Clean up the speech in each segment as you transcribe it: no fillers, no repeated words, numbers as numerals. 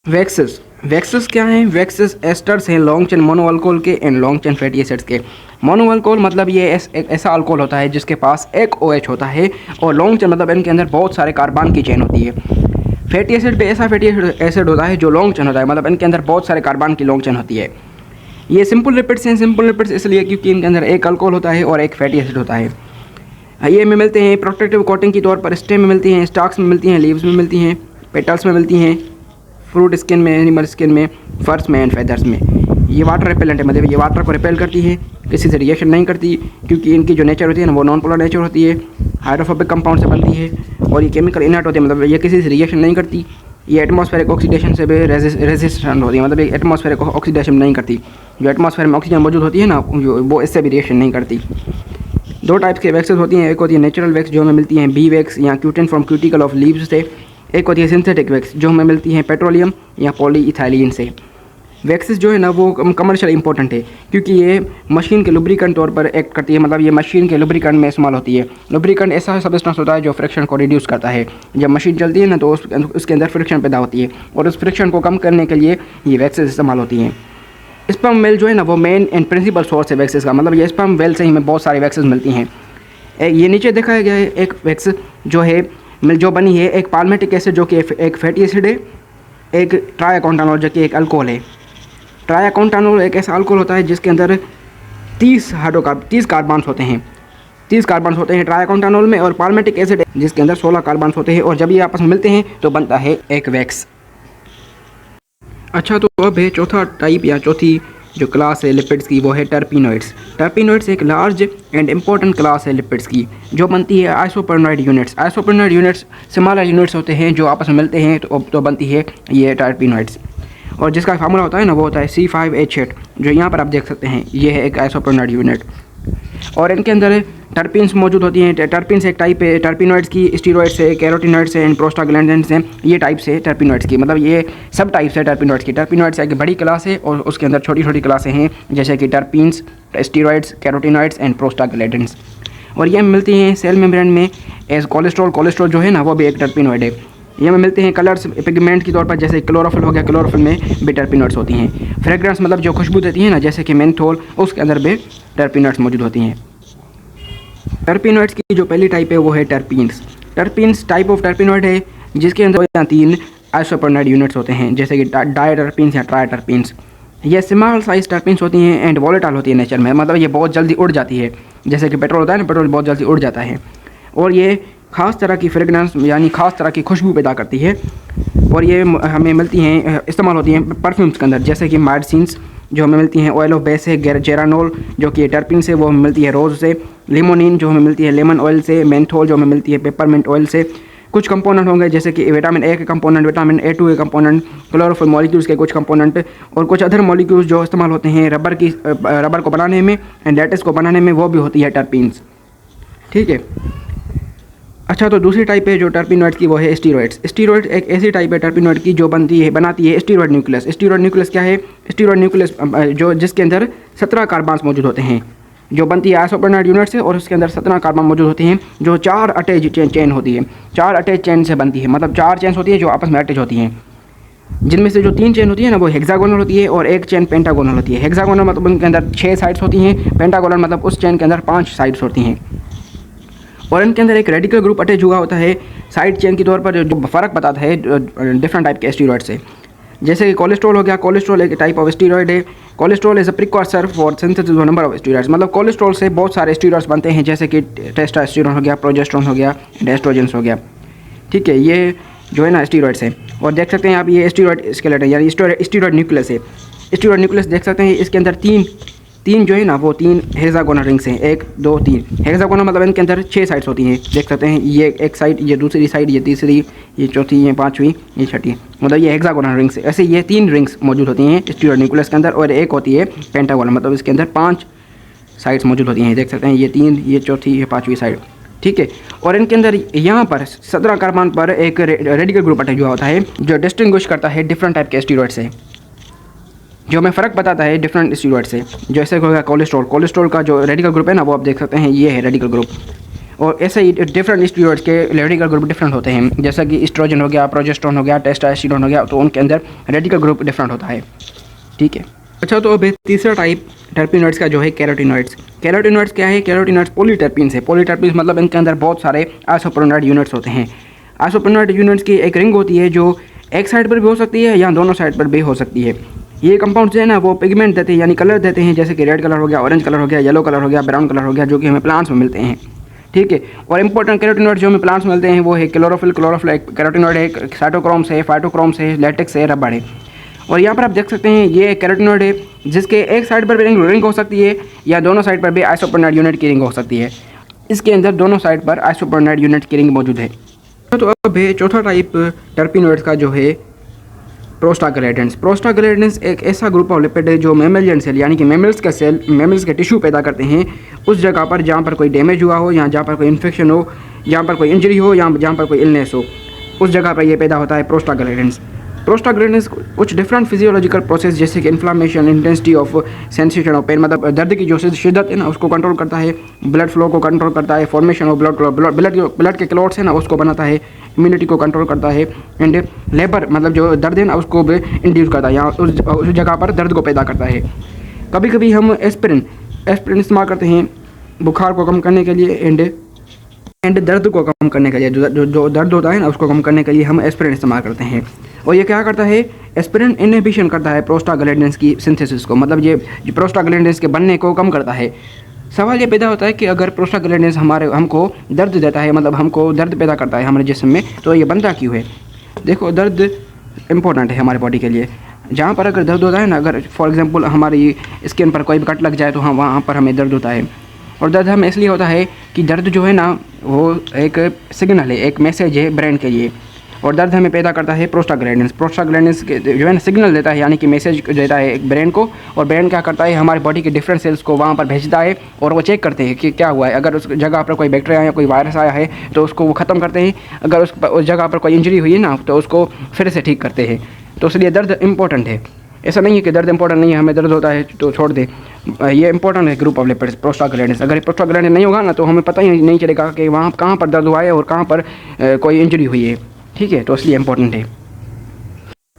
Waxes waxes क्या हैं? Waxes asters हैं लॉन्ग चेन मोनो अल्कोहल के and long chain fatty acids के। मोनो अल्कोहल मतलब ये एक ऐसा अल्कोहल होता है जिसके पास एक OH होता है, और लॉन्ग चेन मतलब इनके अंदर बहुत सारे कार्बन की चेन होती है। फैटी एसिड पे ऐसा फैटी एसिड होता है जो लॉन्ग चेन होता है, मतलब इनके अंदर बहुत सारे कार्बन की लॉन्ग चेन होती है। ये सिंपल लिपिड्स हैं। सिंपल लिपिड्स इसलिए क्योंकि इनके अंदर एक अल्कोहल होता है और एक फैटी एसिड होता है। ये में मिलते हैं प्रोटेक्टिव कोटिंग के तौर पर स्टेम में मिलती हैं, स्टॉक्स में मिलती हैं, लीव्स में मिलती हैं, पेटल्स में मिलती हैं, फ्रूट स्किन में, एनिमल स्किन में, फर्स में एंड फेदर्स में। ये वाटर रिपेलेंट है, मतलब ये वाटर को रिपेल करती है, किसी से रिएक्शन नहीं करती क्योंकि इनकी जो नेचर होती है ना वो नॉन पोलर नेचर होती है, हाइड्रोफोबिक कंपाउंड से बनती है, और ये केमिकल इनर्ट होती है, मतलब ये किसी से रिएक्शन नहीं करती। ये एटमॉस्फेरिक ऑक्सीडेशन से भी रेजिस्टेंट होती है, मतलब ये एटमॉस्फेरिक ऑक्सीडेशन नहीं करती। जो एटमॉस्फेयर में ऑक्सीजन मौजूद होती है ना वो इससे भी रिएक्शन नहीं करती। दो टाइप्स के वैक्सेस होती हैं, एक होती है नेचुरल वैक्स जो हमें मिलती हैं बी वैक्स या cutin from cuticle of leaves से, एक होती है सिंथेटिक वैक्स जो हमें मिलती हैं पेट्रोलियम या पॉलीइथाइलिन से। वैक्सेस जो है ना वो कमर्शियल इंपॉर्टेंट है क्योंकि ये मशीन के लुब्रिकेंट तौर पर एक्ट करती है, मतलब ये मशीन के लुब्रिकेंट में इस्तेमाल होती है। लुब्रिकेंट ऐसा सब्सटेंस होता है जो फ्रिक्शन को रिड्यूस करता है। जब मशीन चलती है ना तो उसके अंदर फ्रिक्शन पैदा होती है, और उस फ्रिक्शन को कम करने के लिए ये वैक्सेस इस्तेमाल होती हैं। स्पर्म वेल जो है ना वो मेन एंड प्रिंसिपल सोर्स है वैक्सेस का, मतलब ये स्पर्म वेल से ही हमें बहुत सारी वैक्सेस मिलती हैं। ये नीचे दिखाया गया है एक वैक्स जो बनी है एक पाल्मेटिक एसिड जो कि एक फैटी एसिड है, एक ट्राइकोंटानोल जो कि एक अल्कोहल है। ट्राइकोंटानोल एक ऐसा अल्कोहल होता है जिसके अंदर 30 कार्बन्स होते हैं। 30 कार्बन्स होते हैं ट्राइकोंटानोल में, और पाल्मेटिक एसिड जिसके अंदर 16 कार्बन्स होते हैं, और जब ये आपस में मिलते हैं तो बनता है एक वैक्स। अच्छा, तो अब है चौथा टाइप या चौथी जो क्लास है लिपिड्स की, वो है टर्पिनोइड्स। टर्पिनोइड्स एक लार्ज एंड इम्पोर्टेंट क्लास है लिपिड्स की जो बनती है आइसोप्रोनोइड यूनिट्स। आइसोप्रोनोइड यूनिट्स स्मॉलर यूनिट्स होते हैं जो आपस में मिलते हैं तो बनती है ये टर्पिनोइड्स, और जिसका फार्मूला होता है ना वो होता है C5H8 जो यहाँ पर आप देख सकते हैं। ये है एक आइसोप्रोनोइड यूनिट, और इनके अंदर टर्पिन्स मौजूद होती हैं। टर्पिन्स एक टाइप है टर्पिनोइड्स की, स्टीरॉइड्स है, कैरोटिनॉइड्स है एंड प्रोस्टाग्लैंडिन्स हैं। ये टाइप्स है टर्पिनोइड्स की, मतलब ये सब टाइप्स है टर्पिनोइड्स की। टर्पिनोइड्स एक बड़ी क्लास है और उसके अंदर छोटी छोटी क्लासें हैं जैसे कि terpenes, steroids, carotenoids and prostaglandins, और ये मिलती हैं सेल मेम्ब्रेन में एज कोलेस्ट्रॉल। कोलेस्ट्रॉल जो है ना वो भी एक टर्पिनोइड है। ये में मिलते हैं कलर्स पिगमेंट के तौर पर, जैसे क्लोरोफिल हो गया, क्लोरोफिल में भी टर्पिनोइड्स होती हैं। फ्रेग्रेंस मतलब जो खुशबू देती है ना जैसे कि मेंथोल, उसके अंदर भी टर्पिनोइड्स मौजूद होती हैं। टर्पिनोइड्स की जो पहली टाइप है वो है terpenes. Terpenes type of terpenoid है जिसके अंदर 3 आइसोप्रोनोइड यूनिट्स होते हैं जैसे कि डायटर्पीन्स या ट्राइटर्पीन्स। ये स्मॉल साइज टर्पीन्स होती हैं एंड वॉलेटाइल होती है नेचर में, मतलब ये बहुत जल्दी उड़ जाती है, जैसे कि पेट्रोल होता है ना, पेट्रोल बहुत जल्दी उड़ जाता है, और ये ख़ास तरह की फ्रेगनेंस यानी ख़ास तरह की खुशबू पैदा करती है, और ये हमें मिलती हैं इस्तेमाल होती हैं परफ्यूम्स के अंदर, जैसे कि माइडसिन्स जो हमें मिलती हैं ऑयल ऑफ बेस से, जेरानोल जो कि टर्पिन से वो हमें मिलती है रोज़ से, लिमोनिन जो हमें मिलती है लेमन ऑयल से, मेंथोल जो हमें मिलती है पेपरमिंट ऑयल से। कुछ कंपोनेंट होंगे जैसे कि विटामिन ए के कंपोनेंट, विटामिन A2 के कंपोनेंट, क्लोरोफिल मॉलिक्यूल्स के कुछ कंपोनेंट, और कुछ अदर मॉलिक्यूल्स जो इस्तेमाल होते हैं रबर को बनाने में एंड लेटेक्स को बनाने में, वो भी होती है टर्पीन्स। ठीक है। अच्छा, तो दूसरी टाइप है जो टर्पिनोइड्स की वो है स्टीरॉइड्स। स्टीरॉइड एक ऐसी टाइप है टर्पिनोइड की जो बनाती है स्टीरॉइड न्यूक्लियस। स्टीरॉइड न्यूक्लियस क्या है? स्टीरॉइड न्यूक्लियस जो जिसके अंदर 17 कार्बन्स मौजूद होते हैं, जो बनती है आइसोप्रोनोइड यूनिट से, और उसके अंदर 17 कार्बन मौजूद होते हैं जो 4 अटैच चेन होती है। 4 अटैच चेन से बनती है, मतलब 4 चेन्स होती है जो आपस में अटैच होती हैं, जिनमें से जो 3 चेन होती है ना वो हेक्सागोनल होती है और एक चेन पेंटागोनल होती है। हेक्सागोनल मतलब उनके अंदर 6 साइड्स होती हैं, पेंटागोनल मतलब उस चेन के अंदर 5 साइड्स होती हैं, और इनके अंदर एक रेडिकल ग्रुप अटैच हुआ होता है साइड चेन के तौर पर जो फ़र्क बताता है डिफरेंट टाइप के स्टीरॉइड से। जैसे कि कोलेस्ट्रॉल हो गया, कोलेस्ट्रॉल एक टाइप ऑफ स्टीरॉइड है। Cholesterol is a precursor for synthesis of number of steroids, मतलब कोलेस्ट्रॉल से बहुत सारे स्टीरॉइड्स बनते हैं जैसे कि टेस्टोस्टेरोन हो गया, प्रोजेस्टेरोन हो गया, एस्ट्रोजन हो गया। ठीक है, ये जो है ना स्टीरॉइड्स है, और देख सकते हैं आप ये स्टीरॉइड स्केलेटन यानी स्टीरॉइड न्यूक्लियस है। स्टीरॉइड न्यूक्लियस देख सकते हैं, इसके अंदर तीन जो है ना वो 3 हेक्सागोनल रिंग्स हैं, 1 2 3 हेक्सागोनल मतलब इनके अंदर 6 साइड्स होती हैं। देख सकते हैं ये एक साइड, ये दूसरी साइड, ये तीसरी, ये चौथी, ये पांचवी, ये छठी, मतलब ये हेक्सागोनल रिंग्स है। ऐसे ये 3 रिंग्स मौजूद होती हैं स्टीरॉइड न्यूक्लियस के अंदर, और एक होती है पेंटागोनल, मतलब इसके अंदर 5 साइड्स मौजूद होती हैं। देख सकते हैं ये 3, ये चौथी, ये पाँचवीं साइड। ठीक है, और इनके अंदर यहाँ पर 17 कार्बन पर एक रेडिकल ग्रुप अटैच हुआ होता है जो डिस्टिंग्विश करता है डिफरेंट टाइप के स्टीरॉइड से, जो हमें फ़र्क बताता है डिफरेंट स्टीरॉइड से। जैसे हो गया कोलेस्ट्रॉल, कोलेस्ट्रॉल का जो रेडिकल ग्रुप है ना वो आप देख सकते हैं, ये है रेडिकल ग्रुप, और ऐसे ही डिफरेंट स्टीरॉयड्स के रेडिकल ग्रुप डिफरेंट होते हैं, जैसा कि एस्ट्रोजन हो गया, प्रोजेस्टेरोन हो गया, टेस्टोस्टेरोन हो गया, तो उनके अंदर रेडिकल ग्रुप डिफरेंट होता है। ठीक है। अच्छा, तो अब तीसरा टाइप टर्पिनॉइड्स का जो है कैरोटिनॉइड्स। कैरोटिनॉइड्स क्या है? कैरोटिनॉइड्स पॉलीटर्पिन्स है। पॉलीटर्पिन्स मतलब इनके अंदर बहुत सारे आइसोप्रोनॉइड यूनिट्स होते हैं। आइसोप्रोनॉइड यूनिट्स की एक रिंग होती है जो एक साइड पर भी हो सकती है या दोनों साइड पर भी हो सकती है। ये कंपाउंड जो है ना वो पिगमेंट देते हैं, यानी कलर देते हैं, जैसे कि रेड कलर हो गया, ऑरेंज कलर हो गया, येलो कलर हो गया, ब्राउन कलर हो गया, जो कि हमें प्लांट्स में मिलते हैं। ठीक है। और इंपॉर्टेंट कैरोटिनॉइड जो हमें प्लांट्स में मिलते हैं वो है क्लोरोफिल। क्लोरोफिल एक कैरोटिनॉइड है, साइटोक्रोम्स है, फाइटोक्रोम्स है, लेटेक्स है, रबड़ है। और यहाँ पर आप देख सकते हैं ये कैरोटिनॉइड है जिसके एक साइड पर भी रिंग हो सकती है या दोनों साइड पर भी आइसोप्रोनॉइड यूनिट की रिंग हो सकती है। इसके अंदर दोनों साइड पर आइसोप्रोनॉइड यूनिट की रिंग मौजूद है। तो अब है चौथा टाइप टर्पिनॉइड्स का जो है प्रोस्टाग्लैंडिन्स। प्रोस्टाग्लैंडिन्स एक ऐसा ग्रुप ऑफ लिपिड है जो मैमेलियन सेल यानी कि मैमल्स के टिश्यू पैदा करते हैं उस जगह पर जहाँ पर कोई डैमेज हुआ हो या जहाँ पर कोई इन्फेक्शन हो, जहाँ पर कोई इंजरी हो या जहाँ पर कोई इलनेस हो, उस जगह पर ये पैदा होता है प्रोस्टाग्लैंडिन्स। प्रोस्टाग्लैंडिन्स कुछ डिफरेंट फिजियोलॉजिकल प्रोसेस जैसे कि inflammation, intensity of sensation of pain, मतलब दर्द की जो शिद्दत है ना उसको कंट्रोल करता है, ब्लड फ्लो को कंट्रोल करता है, फॉर्मेशन ऑफ ब्लड के क्लॉट्स है ना उसको बनाता है, इम्यूनिटी को कंट्रोल करता है, एंड लेबर मतलब जो दर्द है ना उसको भी इंड्यूस करता है या उस जगह पर दर्द को पैदा करता है। कभी कभी हम एस्पिरिन इस्तेमाल करते हैं बुखार को कम करने के लिए एंड दर्द को कम करने के लिए, जो दर्द होता है ना उसको कम करने के लिए हम एस्पिरिन इस्तेमाल करते हैं। और ये क्या करता है? एस्पिरिन इनहिबिशन करता है प्रोस्टाग्लैंडिन्स की सिंथेसिस को, मतलब ये प्रोस्टाग्लैंडिन्स के बनने को कम करता है। सवाल ये पैदा होता है कि अगर प्रोस्टाग्लैंडिन्स हमको दर्द देता है, मतलब हमको दर्द पैदा करता है हमारे जिस्म में, तो ये बनता क्यों है? देखो, दर्द इम्पोर्टेंट है हमारे बॉडी के लिए। जहाँ पर अगर दर्द होता है ना, अगर फॉर एग्जांपल हमारी स्किन पर कोई भी कट लग जाए तो हम वहाँ पर हमें दर्द होता है। और दर्द हमें इसलिए होता है कि दर्द जो है ना वो एक सिग्नल है, एक मैसेज है ब्रेन के लिए, और दर्द हमें पैदा करता है प्रोस्टाग्लैंडिन्स। प्रोस्टाग्लैंडिन्स जो है ना सिग्नल देता है, यानी कि मैसेज देता है एक ब्रेन को, और ब्रेन क्या करता है हमारी बॉडी के डिफरेंट सेल्स को वहाँ पर भेजता है और वो चेक करते हैं कि क्या हुआ है। अगर उस जगह पर कोई बैक्टीरिया या कोई वायरस आया है तो उसको वो ख़त्म करते हैं, अगर उस जगह पर कोई इंजरी हुई है ना तो उसको फिर से ठीक करते हैं। तो इसलिए दर्द इंपॉर्टेंट है। ऐसा नहीं है कि दर्द इंपॉर्टेंट नहीं है, हमें दर्द होता है तो छोड़ दे, ये इंपॉर्टेंट है ग्रुप ऑफ लिपिड्स प्रोस्टाग्लैंडिन्स। अगर प्रोस्टाग्लैंडिन नहीं होगा ना तो हमें पता ही नहीं चलेगा कि वहाँ कहाँ पर दर्द हुआ है और कहाँ पर कोई इंजरी हुई है। ठीक है, तो इसलिए इंपॉर्टेंट है।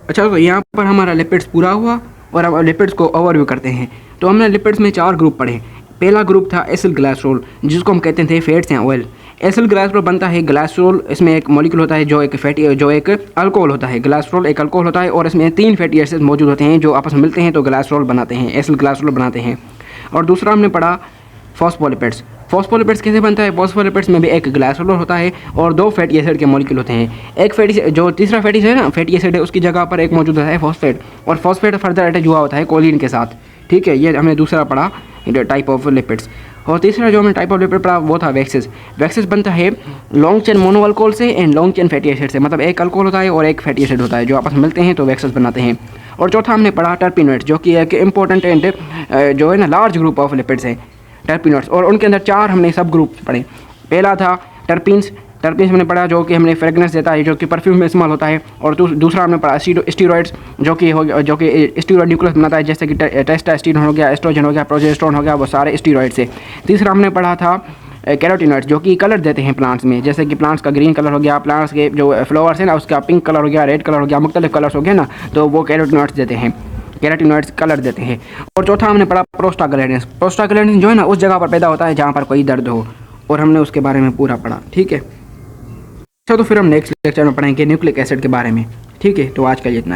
अच्छा, तो यहाँ पर हमारा लिपिड्स पूरा हुआ और अब लिपिड्स को ओवरव्यू करते हैं। तो हमने लिपिड्स में 4 ग्रुप पढ़े। पहला ग्रुप था एसिल ग्लाइसरॉल, जिसको हम कहते थे फैट्स या ऑयल। एसिल ग्लाइसरॉल बनता है ग्लाइसरॉल, इसमें एक मॉलिक्यूल होता है जो एक अल्कोहल होता है। ग्लाइसरॉल एक अल्कोहल होता है और इसमें 3 फैटी एसिड्स मौजूद होते हैं जो आपस में मिलते हैं तो ग्लाइसरॉल बनाते हैं, एसिल ग्लाइसरॉल बनाते हैं। और दूसरा हमने पढ़ा फॉस्फोलिपिड्स। फॉस्फोलिपिड्स कैसे बनता है? फॉस्फोलिपिड्स में भी एक ग्लाइसरॉल होता है और 2 फैटी एसिड के मॉलिक्यूल होते हैं। एक तीसरा फैटी है ना, फैटी एसिड है, उसकी जगह पर एक मौजूद होता है फॉस्फेट, और फॉस्फेट फर्दर अटैच हुआ होता है कोलिन के साथ। ठीक है, ये हमने दूसरा पढ़ा टाइप ऑफ लिपिड्स। और तीसरा जो हमने टाइप ऑफ लिपिड पढ़ा वो था वैक्सेस। वैक्सेस बनता है लॉन्ग चेन मोनो अल्कोहल से and long chain fatty acid से, मतलब एक अल्कोहल होता है और एक फैटी एसिड होता है जो आपस में मिलते हैं तो वैक्सेस बनाते हैं। और चौथा हमने पढ़ा टर्पिनॉइड्स, जो कि एक इंपॉर्टेंट एंड जो है ना लार्ज ग्रुप ऑफ लिपिड्स है टर्पिनॉइड्स, और उनके अंदर 4 हमने सब ग्रुप पढ़े। पहला था टर्पिन्स हमने पढ़ा जो कि हमें फ्रेगनेंस देता है, जो कि परफ्यूम में इस्तेमाल होता है। और दूसरा हमने पढ़ा स्टीरॉइड्स, जो कि स्टीरॉइड न्यूक्लियस बनाता है, जैसे कि टेस्टोस्टेरोन हो गया, एस्ट्रोजन हो गया, प्रोजेस्टेरोन हो गया, वो सारे स्टीरॉइड्स है। तीसरा हमने पढ़ा था कैरोटिनॉइड्स, जो कि कलर देते हैं प्लांट्स में, जैसे कि प्लांट्स का ग्रीन कलर हो गया, प्लांट्स के जो फ्लावर्स है ना उसका पिंक कलर हो गया, रेड कलर हो गया, मुख्तलिफ कलर्स हो गए ना, तो वो कैरोटिनॉइड्स देते हैं, कैरोटिनॉइड्स कलर देते हैं। और चौथा हमने पढ़ा प्रोस्टाग्लैंडिन्स। प्रोस्टाग्लैंडिन्स जो है ना उस जगह पर पैदा होता है जहाँ पर कोई दर्द हो, और हमने उसके बारे में पूरा पढ़ा। ठीक है, अच्छा, तो फिर हम नेक्स्ट लेक्चर में पढ़ेंगे न्यूक्लिक एसिड के बारे में। ठीक है, तो आज के लिए इतना ही।